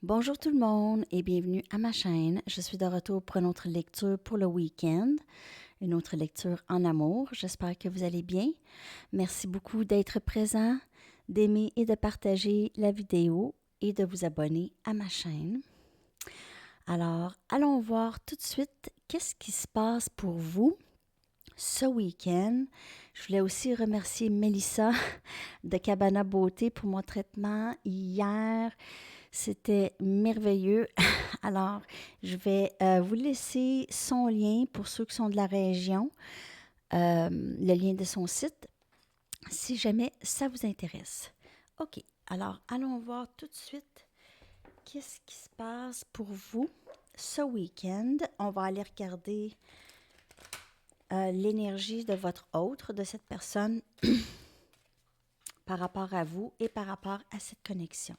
Bonjour tout le monde et bienvenue à ma chaîne. Je suis de retour pour une autre lecture pour le week-end, une autre lecture en amour. J'espère que vous allez bien. Merci beaucoup d'être présent, d'aimer et de partager la vidéo et de vous abonner à ma chaîne. Alors, allons voir tout de suite qu'est-ce qui se passe pour vous ce week-end. Je voulais aussi remercier Mélissa de Cabana Beauté pour mon traitement hier. C'était merveilleux. Alors, je vais vous laisser son lien pour ceux qui sont de la région, le lien de son site, si jamais ça vous intéresse. OK, alors allons voir tout de suite qu'est-ce qui se passe pour vous ce week-end. On va aller regarder l'énergie de votre autre, de cette personne, par rapport à vous et par rapport à cette connexion.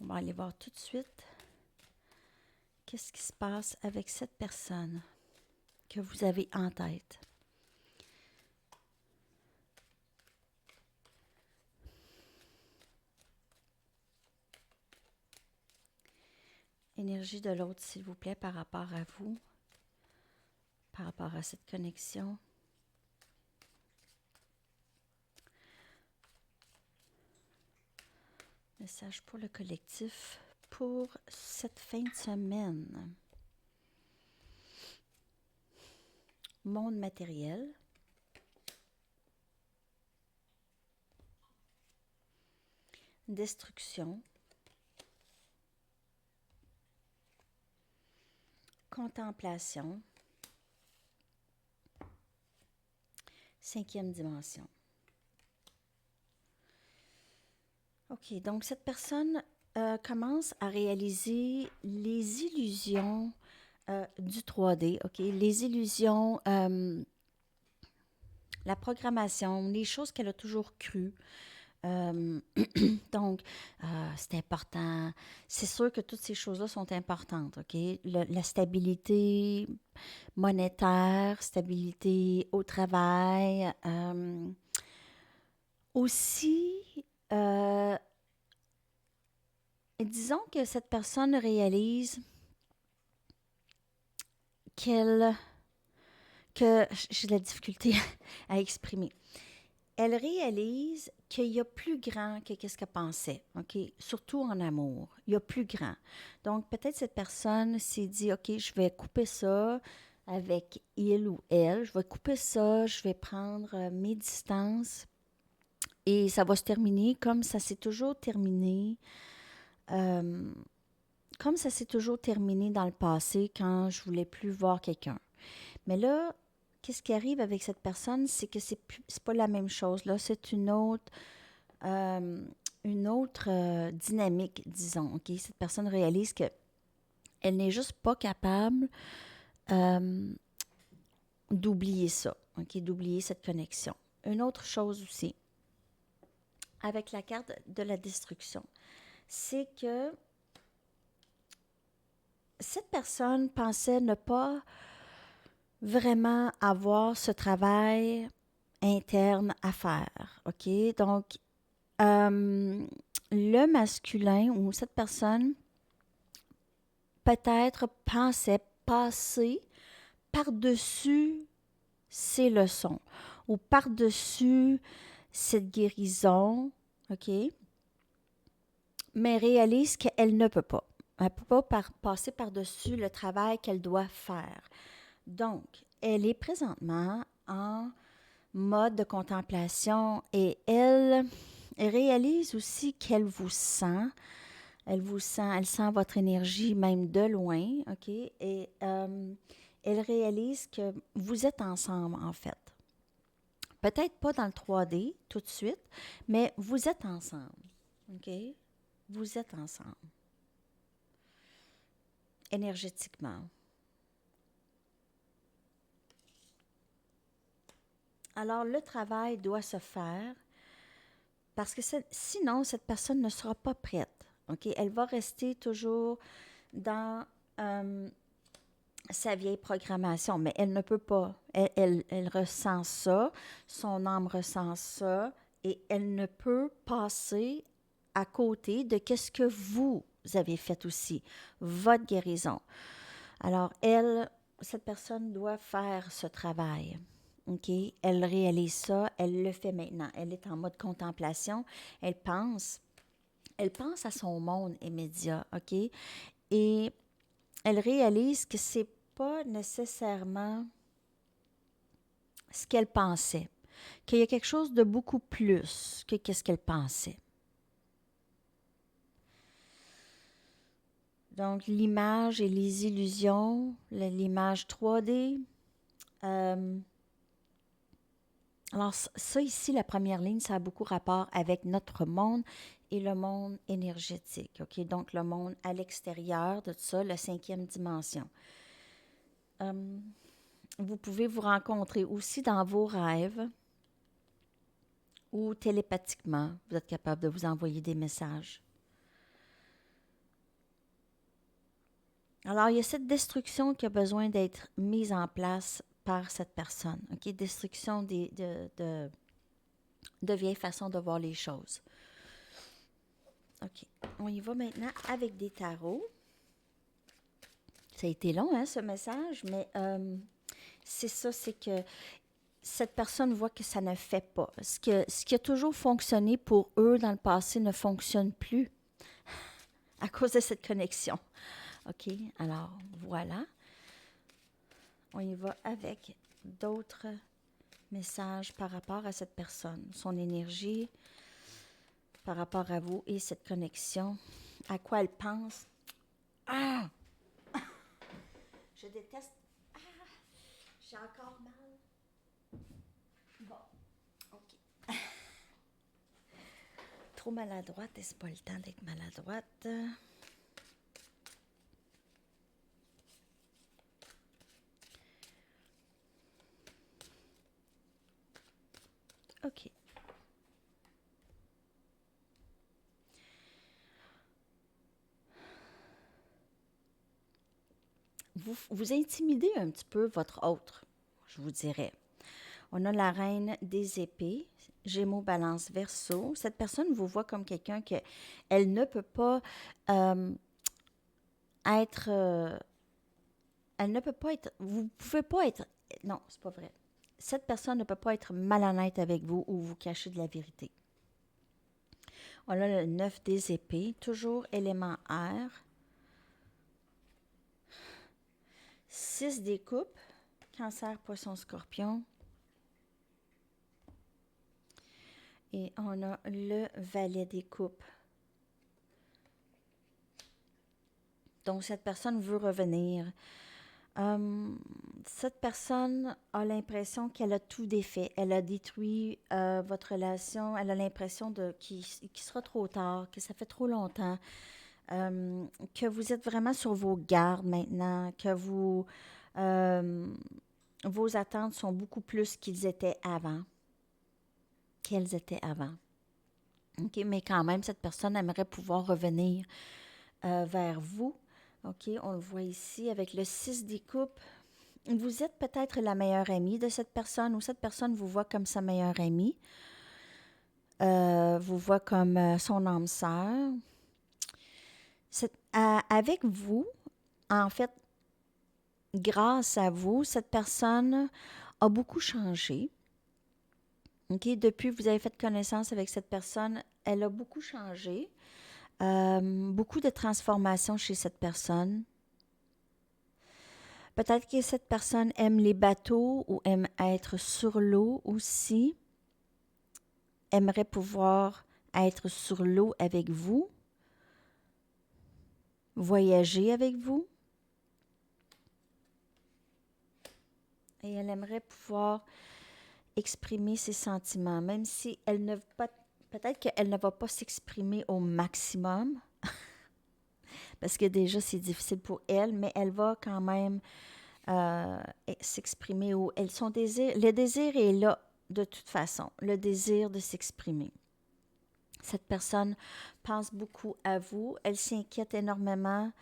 On va aller voir tout de suite qu'est-ce qui se passe avec cette personne que vous avez en tête. Énergie de l'autre, s'il vous plaît, par rapport à vous, par rapport à cette connexion. Message pour le collectif pour cette fin de semaine. Monde matériel. Destruction. Contemplation. 5e dimension. OK, donc cette personne commence à réaliser les illusions du 3D, OK? Les illusions, la programmation, les choses qu'elle a toujours crues. Donc, c'est important. C'est sûr que toutes ces choses-là sont importantes, OK? La stabilité monétaire, stabilité au travail. Aussi, disons que cette personne réalise que j'ai de la difficulté à exprimer. Elle réalise qu'il y a plus grand que ce qu'elle pensait, OK? Surtout en amour, il y a plus grand. Donc, peut-être cette personne s'est dit, OK, je vais couper ça avec il ou elle, je vais couper ça, je vais prendre mes distances et ça va se terminer comme ça s'est toujours terminé, comme ça s'est toujours terminé dans le passé quand je voulais plus voir quelqu'un. Mais là, qu'est-ce qui arrive avec cette personne, c'est que c'est pas la même chose. Là, c'est une autre dynamique, disons. OK? Cette personne réalise que elle n'est juste pas capable d'oublier ça, OK? D'oublier cette connexion. Une autre chose aussi, avec la carte de la destruction, c'est que cette personne pensait ne pas vraiment avoir ce travail interne à faire, OK? Donc, le masculin ou cette personne peut-être pensait passer par-dessus ces leçons ou par-dessus cette guérison, OK? Mais réalise qu'elle ne peut pas. Elle ne peut pas passer par-dessus le travail qu'elle doit faire. Donc, elle est présentement en mode de contemplation et elle réalise aussi qu'elle vous sent. Elle vous sent, elle sent votre énergie même de loin, OK? Et elle réalise que vous êtes ensemble, en fait. Peut-être pas dans le 3D tout de suite, mais vous êtes ensemble, OK? Vous êtes ensemble. Énergétiquement. Alors, le travail doit se faire parce que sinon, cette personne ne sera pas prête. OK? Elle va rester toujours dans sa vieille programmation, mais elle ne peut pas. Elle ressent ça, son âme ressent ça, et elle ne peut passer à côté de qu'est-ce que vous avez fait aussi votre guérison. Alors, cette personne doit faire ce travail. OK? Elle réalise ça, elle le fait maintenant. Elle est en mode contemplation. Elle pense à son monde immédiat. OK? Et elle réalise que c'est pas nécessairement ce qu'elle pensait, qu'il y a quelque chose de beaucoup plus que qu'est-ce qu'elle pensait. Donc, l'image et les illusions, l'image 3D. Alors, ça ici, la première ligne, ça a beaucoup rapport avec notre monde et le monde énergétique. OK? Donc, le monde à l'extérieur de tout ça, la 5e dimension. Vous pouvez vous rencontrer aussi dans vos rêves ou télépathiquement. Vous êtes capable de vous envoyer des messages. Alors, il y a cette destruction qui a besoin d'être mise en place par cette personne. OK? Destruction de vieilles façons de voir les choses. OK. On y va maintenant avec des tarots. Ça a été long, hein, ce message, mais c'est ça, c'est que cette personne voit que ça ne fait pas. Ce qui a toujours fonctionné pour eux dans le passé ne fonctionne plus à cause de cette connexion. OK? Alors, voilà. On y va avec d'autres messages par rapport à cette personne, son énergie, par rapport à vous et cette connexion, à quoi elle pense. Ah! Je déteste. Ah! J'ai encore mal. Bon, OK. Trop maladroite et c'est pas le temps d'être maladroite. OK. Vous intimidez un petit peu votre autre, je vous dirais. On a la reine des épées, Gémeaux, Balance, Verseau. Cette personne vous voit comme quelqu'un que elle ne peut pas être... elle ne peut pas être... Vous pouvez pas être... Non, c'est pas vrai. Cette personne ne peut pas être malhonnête avec vous ou vous cacher de la vérité. On a le 9 des épées, toujours élément air. 6 des coupes, Cancer, Poisson, Scorpion. Et on a le valet des coupes. Donc, cette personne veut revenir. Cette personne a l'impression qu'elle a tout défait. Elle a détruit votre relation. Elle a l'impression qu'il sera trop tard, que ça fait trop longtemps, que vous êtes vraiment sur vos gardes maintenant, que vos attentes sont beaucoup plus qu'elles étaient avant. OK, mais quand même, cette personne aimerait pouvoir revenir vers vous. OK, on le voit ici avec le 6 des coupes. Vous êtes peut-être la meilleure amie de cette personne ou cette personne vous voit comme sa meilleure amie, vous voit comme son âme sœur. Avec vous, en fait, grâce à vous, cette personne a beaucoup changé. OK, depuis que vous avez fait connaissance avec cette personne, elle a beaucoup changé. Beaucoup de transformations chez cette personne. Peut-être que cette personne aime les bateaux ou aime être sur l'eau aussi. Aimerait pouvoir être sur l'eau avec vous. Voyager avec vous. Et elle aimerait pouvoir exprimer ses sentiments, même si elle ne va peut-être qu'elle ne va pas s'exprimer au maximum, parce que déjà c'est difficile pour elle, mais elle va quand même s'exprimer. Le désir est là de toute façon, le désir de s'exprimer. Cette personne pense beaucoup à vous, elle s'inquiète énormément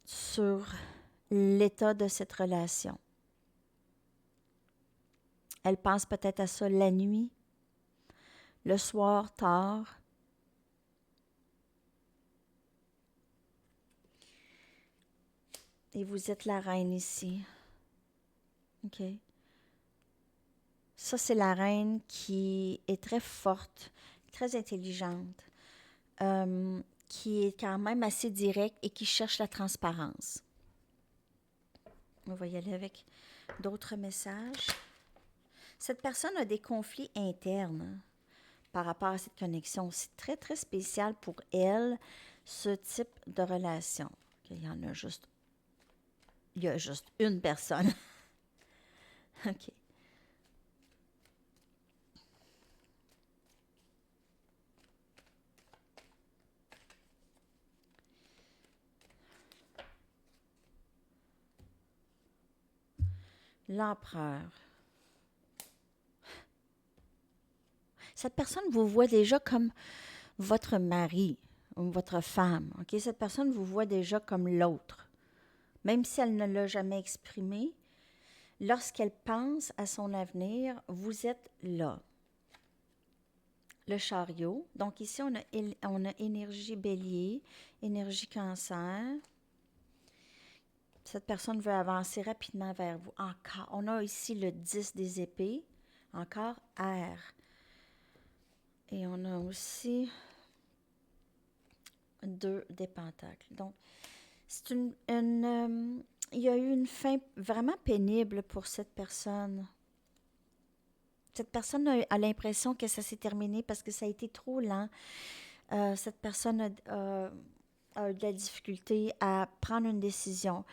sur l'état de cette relation. Elle pense peut-être à ça la nuit, le soir, tard. Et vous êtes la reine ici. OK. Ça, c'est la reine qui est très forte, très intelligente, qui est quand même assez directe et qui cherche la transparence. On va y aller avec d'autres messages. Cette personne a des conflits internes par rapport à cette connexion. C'est très, très spécial pour elle, ce type de relation. Il y en a juste... Il y a juste une personne. OK. L'empereur. Cette personne vous voit déjà comme votre mari ou votre femme. OK? Cette personne vous voit déjà comme l'autre. Même si elle ne l'a jamais exprimé, lorsqu'elle pense à son avenir, vous êtes là. Le chariot. Donc ici, on a énergie bélier, énergie cancer. Cette personne veut avancer rapidement vers vous. Encore, on a ici le 10 des épées. Encore air. Et on a aussi 2 des pentacles. Donc, c'est il y a eu une fin vraiment pénible pour cette personne. Cette personne a l'impression que ça s'est terminé parce que ça a été trop lent. Cette personne a eu de la difficulté à prendre une décision.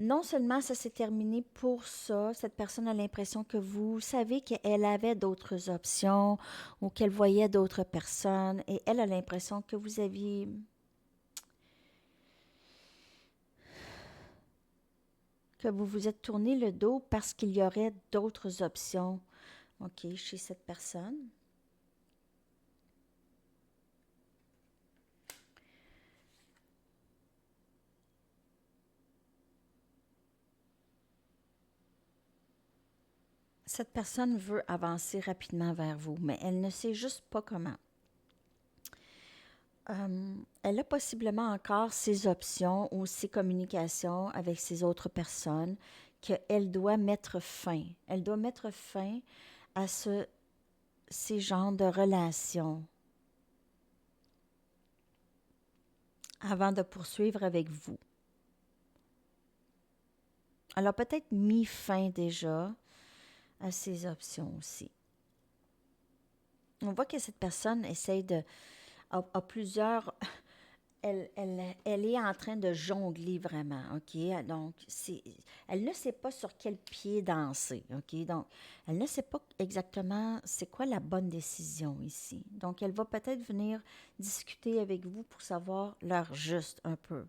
Non seulement ça s'est terminé pour ça, cette personne a l'impression que vous savez qu'elle avait d'autres options ou qu'elle voyait d'autres personnes et elle a l'impression que vous aviez... que vous vous êtes tourné le dos parce qu'il y aurait d'autres options, OK, chez cette personne. Cette personne veut avancer rapidement vers vous, mais elle ne sait juste pas comment. Elle a possiblement encore ses options ou ses communications avec ces autres personnes qu'elle doit mettre fin. Elle doit mettre fin à ces genres de relations avant de poursuivre avec vous. Elle a peut-être mis fin déjà à ces options aussi. On voit que cette personne essaye a plusieurs... Elle est en train de jongler vraiment, OK? Donc, elle ne sait pas sur quel pied danser, OK? Donc, elle ne sait pas exactement c'est quoi la bonne décision ici. Donc, elle va peut-être venir discuter avec vous pour savoir l'heure juste un peu.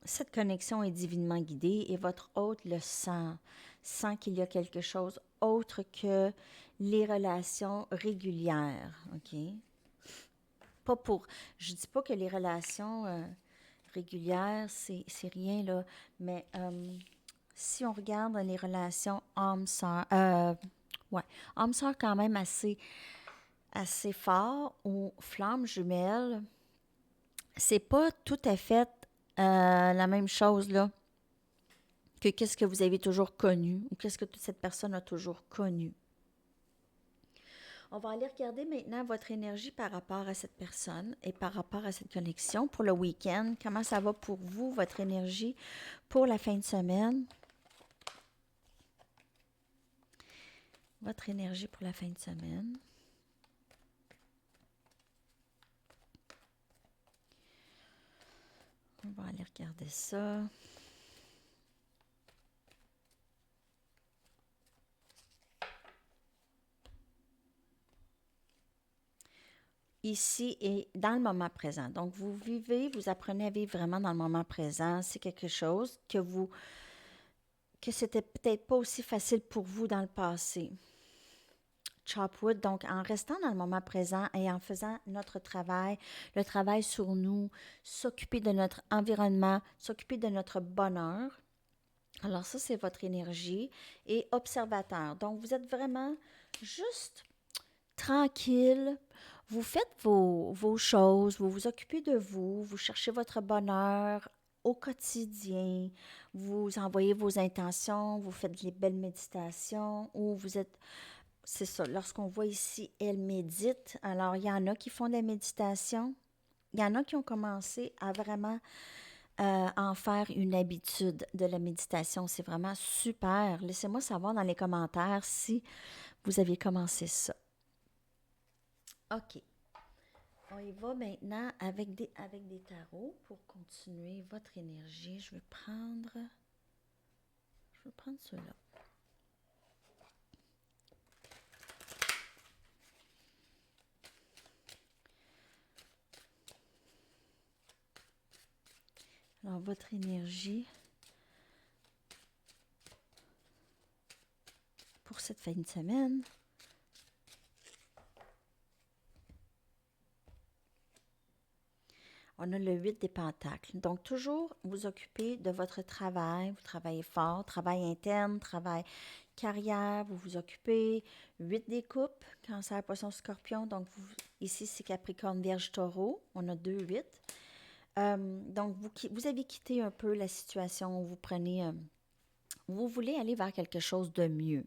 Cette connexion est divinement guidée et votre hôte le sent qu'il y a quelque chose autre que les relations régulières, OK? Je dis pas que les relations régulières, c'est rien, là, mais si on regarde les relations homme-sœur, homme-sœur quand même assez fort, ou flamme jumelle, c'est pas tout à fait la même chose, là, que qu'est-ce que vous avez toujours connu, ou qu'est-ce que toute cette personne a toujours connu. On va aller regarder maintenant votre énergie par rapport à cette personne et par rapport à cette connexion pour le week-end. Comment ça va pour vous, votre énergie pour la fin de semaine? Votre énergie pour la fin de semaine. On va aller regarder ça. Ici et dans le moment présent. Donc, vous apprenez à vivre vraiment dans le moment présent. C'est quelque chose que c'était peut-être pas aussi facile pour vous dans le passé. Chopwood, donc en restant dans le moment présent et en faisant notre travail, le travail sur nous, s'occuper de notre environnement, s'occuper de notre bonheur. Alors ça, c'est votre énergie et observateur. Donc, vous êtes vraiment juste tranquille. vous faites vos choses, vous vous occupez de vous, vous cherchez votre bonheur au quotidien, vous envoyez vos intentions, vous faites des belles méditations ou vous êtes, c'est ça, lorsqu'on voit ici, elle médite, alors il y en a qui font de la méditation, il y en a qui ont commencé à vraiment en faire une habitude de la méditation. C'est vraiment super. Laissez-moi savoir dans les commentaires si vous aviez commencé ça. OK. On y va maintenant avec des tarots pour continuer votre énergie. Je vais prendre ceux-là. Alors, votre énergie pour cette fin de semaine. On a le 8 des pentacles. Donc, toujours vous occuper de votre travail. Vous travaillez fort, travail interne, travail carrière, vous vous occupez. 8 des coupes, cancer, poisson, scorpion. Donc, ici, c'est Capricorne, Vierge, Taureau. On a 2 8. Donc, vous avez quitté un peu la situation où vous voulez aller vers quelque chose de mieux.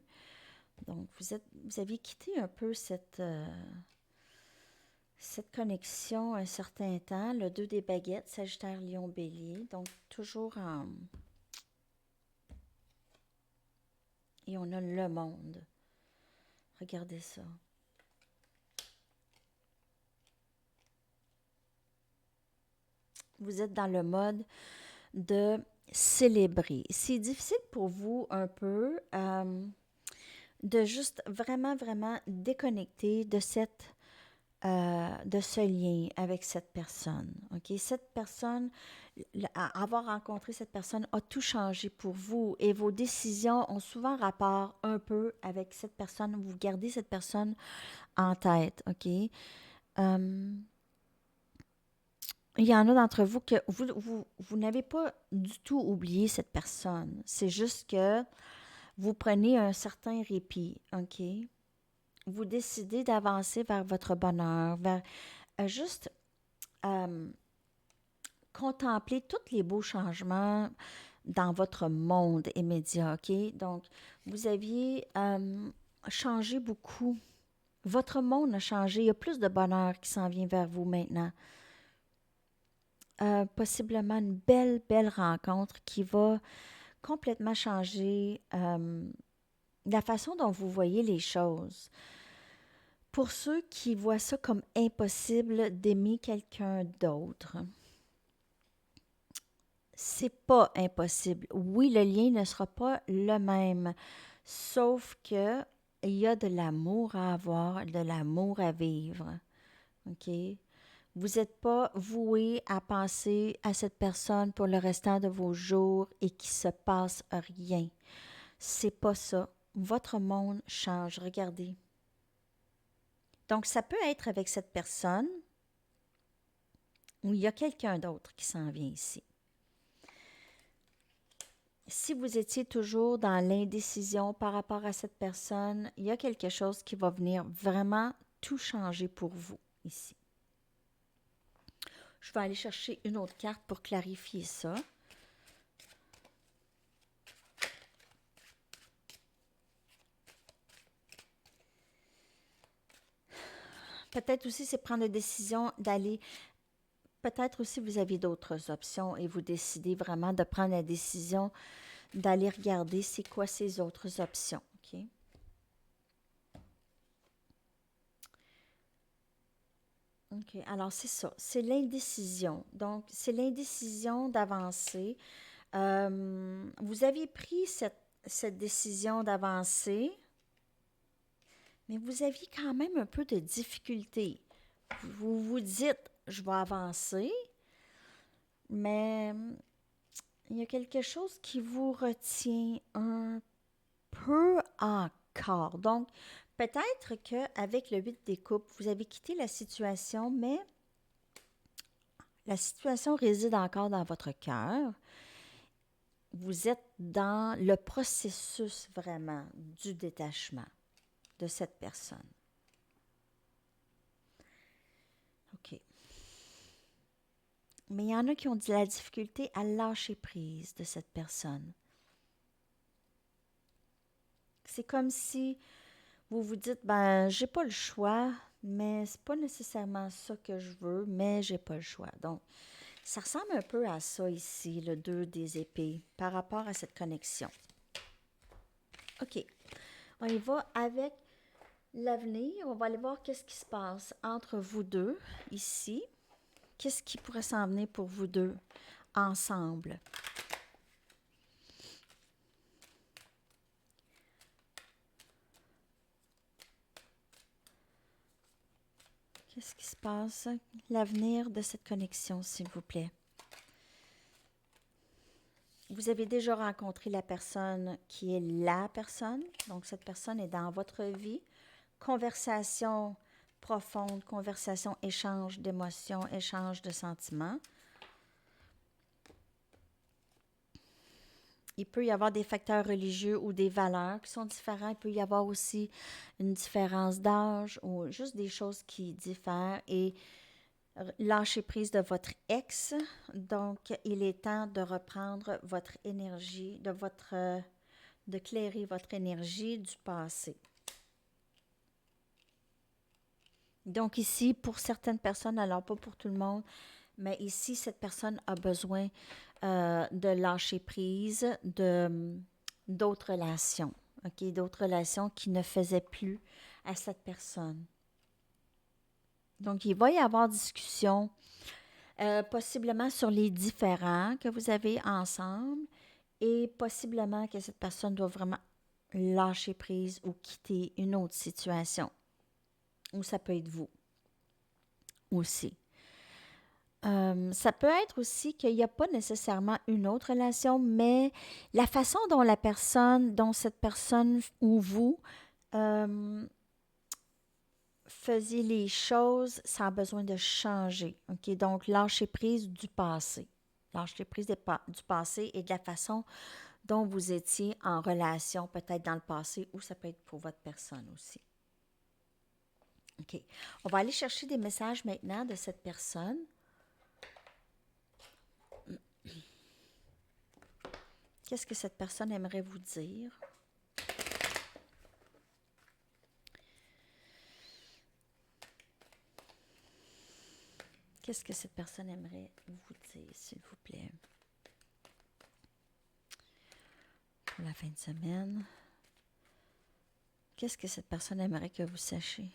Donc, vous avez quitté un peu cette connexion un certain temps. Le 2 des baguettes, Sagittaire, Lion, Bélier. Donc, toujours en... Et on a le monde. Regardez ça. Vous êtes dans le mode de célébrer. C'est difficile pour vous un peu de juste vraiment, vraiment déconnecter de ce lien avec cette personne. OK? Cette personne, avoir rencontré cette personne a tout changé pour vous et vos décisions ont souvent rapport un peu avec cette personne. Vous gardez cette personne en tête. OK? Il y en a d'entre vous que vous n'avez pas du tout oublié cette personne. C'est juste que vous prenez un certain répit, OK? Vous décidez d'avancer vers votre bonheur, vers juste contempler tous les beaux changements dans votre monde immédiat, OK? Donc, vous aviez changé beaucoup. Votre monde a changé. Il y a plus de bonheur qui s'en vient vers vous maintenant. Possiblement une belle, belle rencontre qui va complètement changer la façon dont vous voyez les choses. Pour ceux qui voient ça comme impossible d'aimer quelqu'un d'autre, c'est pas impossible. Oui, le lien ne sera pas le même, sauf que il y a de l'amour à avoir, de l'amour à vivre. OK? Vous n'êtes pas voué à penser à cette personne pour le restant de vos jours et qu'il se passe rien. C'est pas ça. Votre monde change. Regardez. Donc, ça peut être avec cette personne ou il y a quelqu'un d'autre qui s'en vient ici. Si vous étiez toujours dans l'indécision par rapport à cette personne, il y a quelque chose qui va venir vraiment tout changer pour vous ici. Je vais aller chercher une autre carte pour clarifier ça. Peut-être aussi, c'est prendre la décision d'aller... Peut-être aussi, vous avez d'autres options et vous décidez vraiment de prendre la décision d'aller regarder c'est quoi ces autres options. OK? OK, alors c'est ça. C'est l'indécision. Donc, c'est l'indécision d'avancer. Vous aviez pris cette décision d'avancer, mais vous aviez quand même un peu de difficulté. Vous vous dites, je vais avancer, mais il y a quelque chose qui vous retient un peu encore. Donc, peut-être qu'avec le 8 des coupes, vous avez quitté la situation, mais la situation réside encore dans votre cœur. Vous êtes dans le processus vraiment du détachement de cette personne. OK. Mais il y en a qui ont de la difficulté à lâcher prise de cette personne. C'est comme si vous vous dites, ben, j'ai pas le choix, mais c'est pas nécessairement ça que je veux, mais j'ai pas le choix. Donc, ça ressemble un peu à ça ici, le 2 des épées, par rapport à cette connexion. OK. On y va avec l'avenir. On va aller voir qu'est-ce qui se passe entre vous deux, ici. Qu'est-ce qui pourrait s'en venir pour vous deux, ensemble? Qu'est-ce qui se passe? L'avenir de cette connexion, s'il vous plaît. Vous avez déjà rencontré la personne qui est la personne. Donc, cette personne est dans votre vie. Conversation profonde, conversation, échange d'émotions, échange de sentiments. Il peut y avoir des facteurs religieux ou des valeurs qui sont différents. Il peut y avoir aussi une différence d'âge ou juste des choses qui diffèrent. Et lâcher prise de votre ex. Donc, il est temps de reprendre votre énergie, de clairer votre énergie du passé. Donc ici, pour certaines personnes, alors pas pour tout le monde, mais ici, cette personne a besoin de lâcher prise d'autres relations, OK? D'autres relations qui ne faisaient plus à cette personne. Donc, il va y avoir discussion, possiblement sur les différends que vous avez ensemble et possiblement que cette personne doit vraiment lâcher prise ou quitter une autre situation. Ou ça peut être vous aussi. Ça peut être aussi qu'il n'y a pas nécessairement une autre relation, mais la façon dont cette personne ou vous faisiez les choses, ça a besoin de changer. OK? Donc, lâcher prise du passé. Lâcher prise du passé et de la façon dont vous étiez en relation, peut-être dans le passé, ou ça peut être pour votre personne aussi. OK. On va aller chercher des messages maintenant de cette personne. Qu'est-ce que cette personne aimerait vous dire? Qu'est-ce que cette personne aimerait vous dire, s'il vous plaît? Pour la fin de semaine. Qu'est-ce que cette personne aimerait que vous sachiez?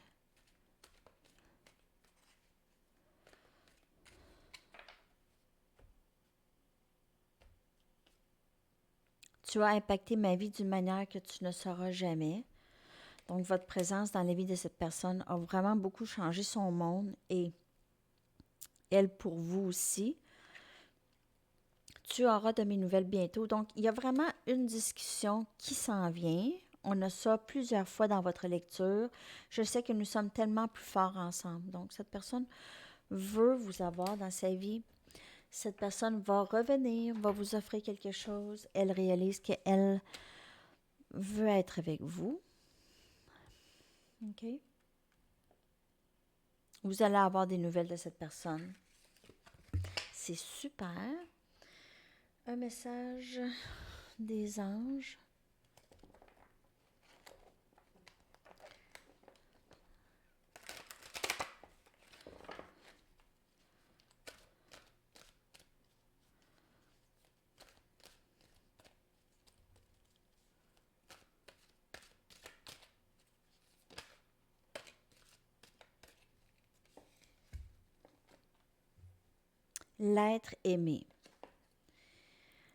Tu as impacté ma vie d'une manière que tu ne sauras jamais. Donc, votre présence dans la vie de cette personne a vraiment beaucoup changé son monde et elle pour vous aussi. Tu auras de mes nouvelles bientôt. Donc, il y a vraiment une discussion qui s'en vient. On a ça plusieurs fois dans votre lecture. Je sais que nous sommes tellement plus forts ensemble. Donc, cette personne veut vous avoir dans sa vie. Cette personne va revenir, va vous offrir quelque chose. Elle réalise qu'elle veut être avec vous. OK? Vous allez avoir des nouvelles de cette personne. C'est super. Un message des anges. L'être aimé.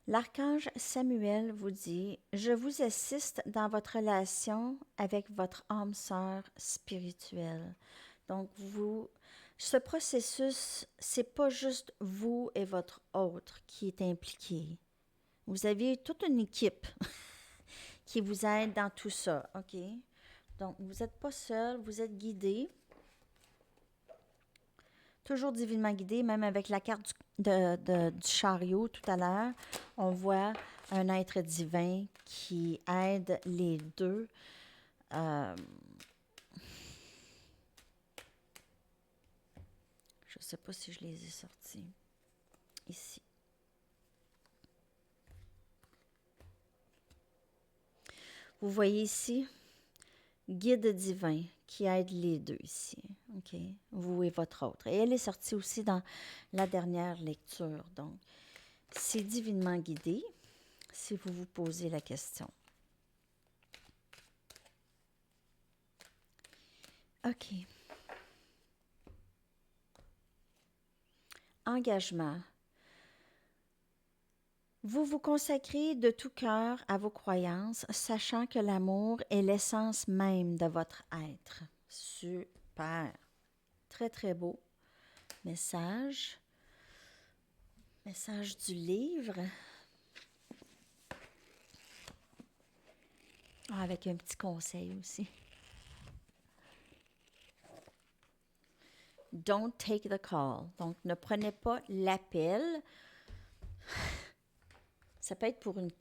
L'archange Samuel vous dit, je vous assiste dans votre relation avec votre âme sœur spirituelle. Donc, ce processus, c'est pas juste vous et votre autre qui est impliqué. Vous avez toute une équipe qui vous aide dans tout ça, OK? Donc, vous n'êtes pas seul, vous êtes guidé. Toujours divinement guidé, même avec la carte du chariot tout à l'heure, on voit un être divin qui aide les deux. Je ne sais pas si je les ai sortis. Ici. Vous voyez ici, guide divin qui aide les deux ici. OK? Vous et votre autre. Et elle est sortie aussi dans la dernière lecture. Donc, c'est divinement guidé si vous vous posez la question. OK. Engagement. Vous vous consacrez de tout cœur à vos croyances, sachant que l'amour est l'essence même de votre être. Super. Très, très beau. Message. Message du livre. Ah, avec un petit conseil aussi. Don't take the call. Donc, ne prenez pas l'appel. Ça peut être pour une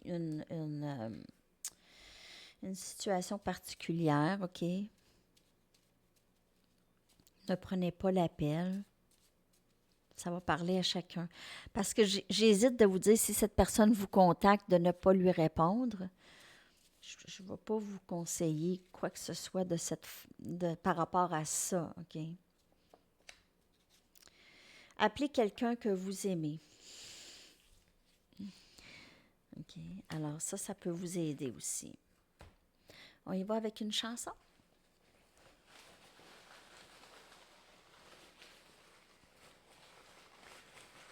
situation particulière, OK? Ne prenez pas l'appel. Ça va parler à chacun. Parce que j'hésite de vous dire, si cette personne vous contacte, de ne pas lui répondre. Je ne vais pas vous conseiller quoi que ce soit par rapport à ça, OK? Appelez quelqu'un que vous aimez. OK? Alors ça peut vous aider aussi. On y va avec une chanson?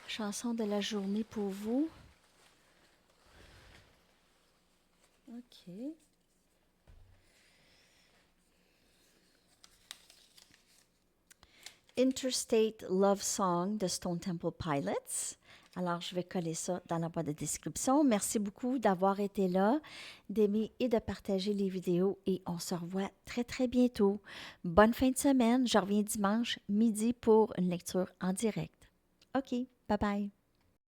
Chanson de la journée pour vous. OK. Interstate Love Song de Stone Temple Pilots. Alors, je vais coller ça dans la boîte de description. Merci beaucoup d'avoir été là, d'aimer et de partager les vidéos et on se revoit très, très bientôt. Bonne fin de semaine. Je reviens dimanche midi pour une lecture en direct. OK, bye bye.